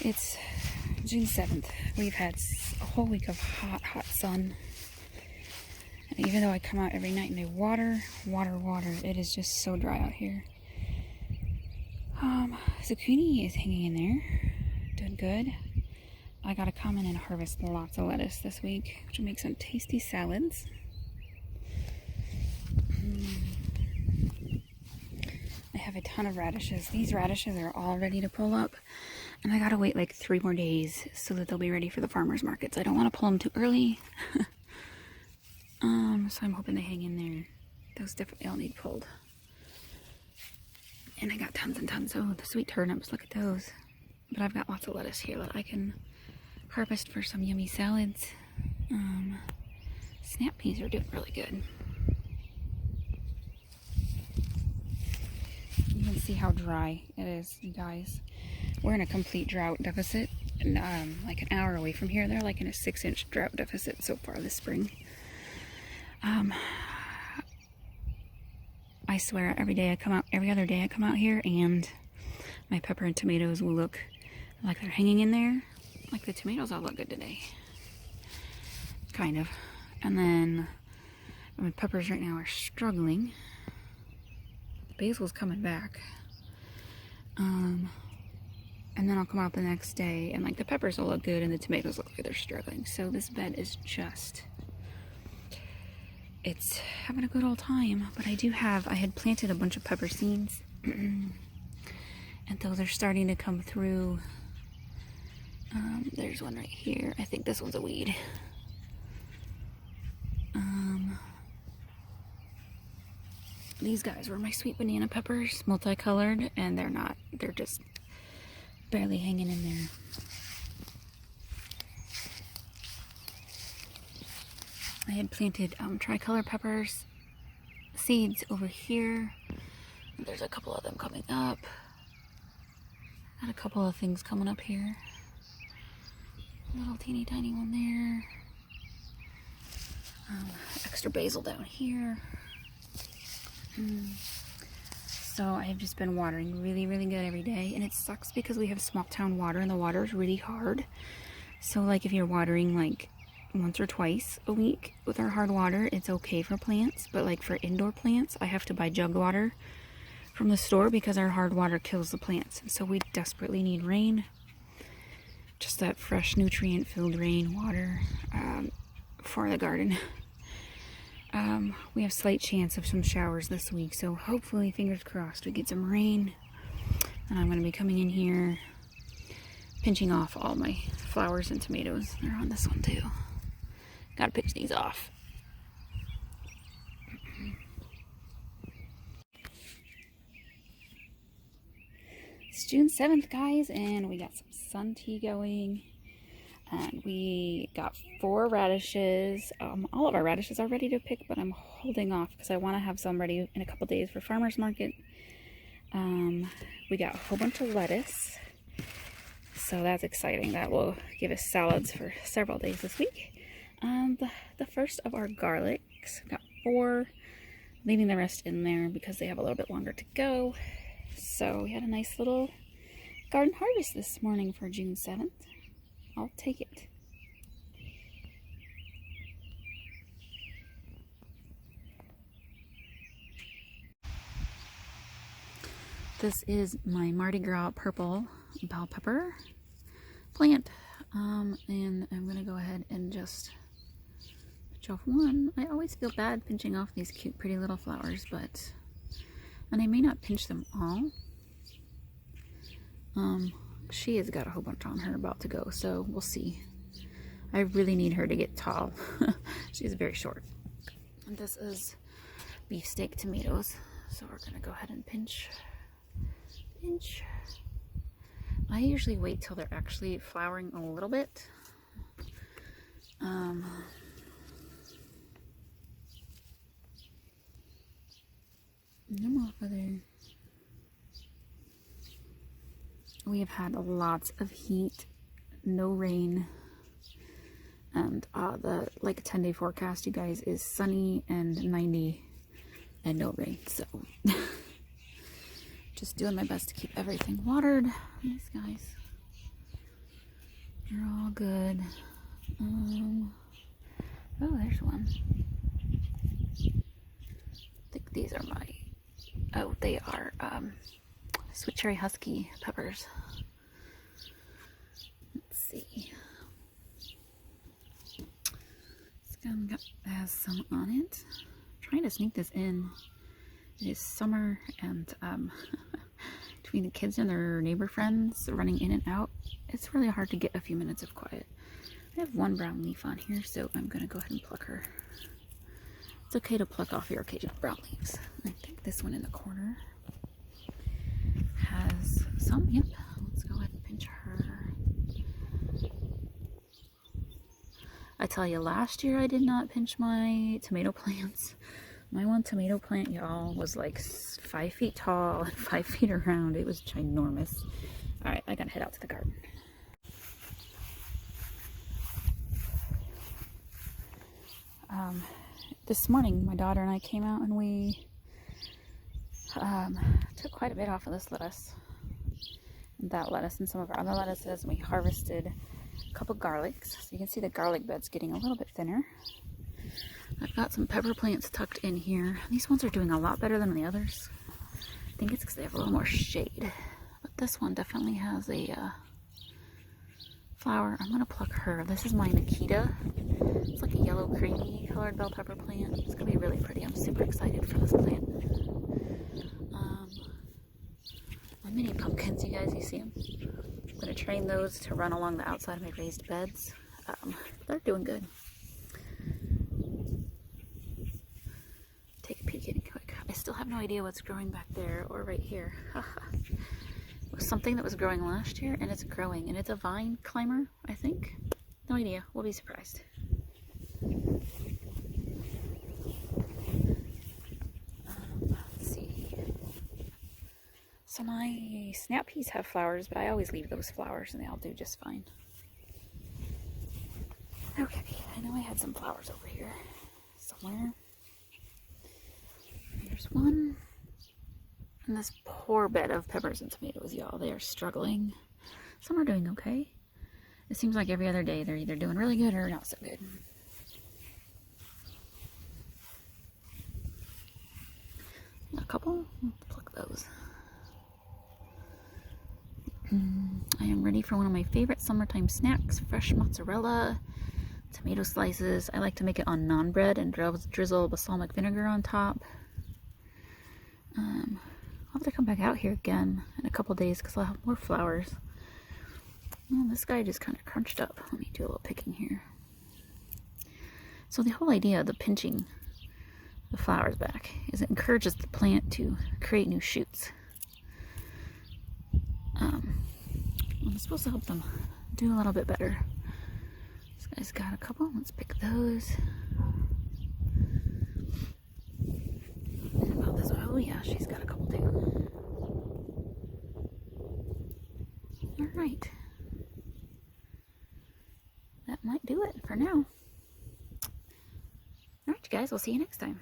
It's June 7th. We've had a whole week of hot, hot sun. And even though I come out every night and I water, it is just so dry out here. Zucchini is hanging in there. Doing good. I gotta come in and harvest lots of lettuce this week, which will make some tasty salads. I have a ton of radishes. These radishes are all ready to pull up, and I gotta wait like 3 more days so that they'll be ready for the farmers markets. I don't want to pull them too early. So I'm hoping they hang in there. Those definitely all need pulled. And I got tons and tons. Oh, the sweet turnips, look at those. But I've got lots of lettuce here that I can harvest for some yummy salads. Snap peas are doing really good. You can see how dry it is, you guys. We're in a complete drought deficit. And like an hour away from here, they're like in a 6-inch drought deficit so far this spring. I swear every other day I come out here and my pepper and tomatoes will look like they're hanging in there. Like the tomatoes all look good today. Kind of. And then my peppers right now are struggling. Basil's coming back. And then I'll come out the next day and like the peppers will look good and the tomatoes look like they're struggling. So this bed is just, it's having a good old time. But I had planted a bunch of pepper seeds and those are starting to come through. There's one right here. I think this one's a weed. These guys were my sweet banana peppers, multicolored, and they're just barely hanging in there. I had planted tricolor peppers seeds over here. There's a couple of them coming up. Got a couple of things coming up here. Little teeny tiny one there. Extra basil down here. So I have just been watering really, really good every day, and it sucks because we have small town water and the water is really hard. So like if you're watering like once or twice a week with our hard water, it's okay for plants, but like for indoor plants, I have to buy jug water from the store because our hard water kills the plants. And so we desperately need rain, just that fresh nutrient-filled rain water for the garden. We have slight chance of some showers this week, so hopefully, fingers crossed, we get some rain. And I'm going to be coming in here, pinching off all my flowers and tomatoes. They're on this one too. Gotta pinch these off. It's June 7th, guys, and we got some sun tea going. And we got 4 radishes. All of our radishes are ready to pick, but I'm holding off because I want to have some ready in a couple days for farmer's market. We got a whole bunch of lettuce, so that's exciting. That will give us salads for several days this week. The first of our garlics, got 4, leaving the rest in there because they have a little bit longer to go. So we had a nice little garden harvest this morning for June 7th. I'll take it. This is my Mardi Gras purple bell pepper plant. And I'm going to go ahead and just pinch off one. I always feel bad pinching off these cute, pretty little flowers, and I may not pinch them all. She has got a whole bunch on her about to go, so we'll see. I really need her to get tall. She's very short. And this is beefsteak tomatoes, so we're gonna go ahead and pinch. I usually wait till they're actually flowering a little bit. No more for there. We have had lots of heat, no rain, and the like 10-day forecast, you guys, is sunny and 90 and no rain. So just doing my best to keep everything watered. These guys. They're all good. Oh, there's one. I think these are my, oh, they are Sweet Cherry Husky peppers. Let's see. This one has some on it. I'm trying to sneak this in. It is summer, and between the kids and their neighbor friends running in and out, it's really hard to get a few minutes of quiet. I have one brown leaf on here, so I'm going to go ahead and pluck her. It's okay to pluck off your occasional brown leaves. I think this one in the corner has some. Yep, let's go ahead and pinch her. I tell you, last year I did not pinch my tomato plants. My one tomato plant, y'all, was like 5 feet tall and 5 feet around. It was ginormous. All right, I gotta head out to the garden. This morning, my daughter and I came out and we took quite a bit off of this lettuce. That lettuce and some of our other lettuces, and we harvested a couple garlics. So you can see the garlic bed's getting a little bit thinner. I've got some pepper plants tucked in here. These ones are doing a lot better than the others. I think it's because they have a little more shade. But this one definitely has a flower. I'm going to pluck her. This is my Nikita. It's like a yellow creamy colored bell pepper plant. It's going to be really pretty. I'm super excited for this plant. My mini pumpkins, you guys, you see them? I'm going to train those to run along the outside of my raised beds. They're doing good. Take a peek at it quick. I still have no idea what's growing back there or right here. It was something that was growing last year, and it's growing, and it's a vine climber, I think. No idea. We'll be surprised. Let's see. So my snap peas have flowers, but I always leave those flowers, and they all do just fine. Okay, I know I had some flowers over here somewhere. There's one. And this poor bed of peppers and tomatoes, y'all, they are struggling. Some are doing okay. It seems like every other day they're either doing really good or not so good. A couple, let's pluck those. I am ready for one of my favorite summertime snacks, fresh mozzarella, tomato slices. I like to make it on naan bread and drizzle balsamic vinegar on top. I'll have to come back out here again in a couple days because I'll have more flowers. Well, this guy just kind of crunched up. Let me do a little picking here. So the whole idea of the pinching the flowers back is it encourages the plant to create new shoots. I'm supposed to help them do a little bit better. This guy's got a couple. Let's pick those. And about this one. Oh yeah, she's got a couple too. Alright. That might do it for now. Alright, you guys, we'll see you next time.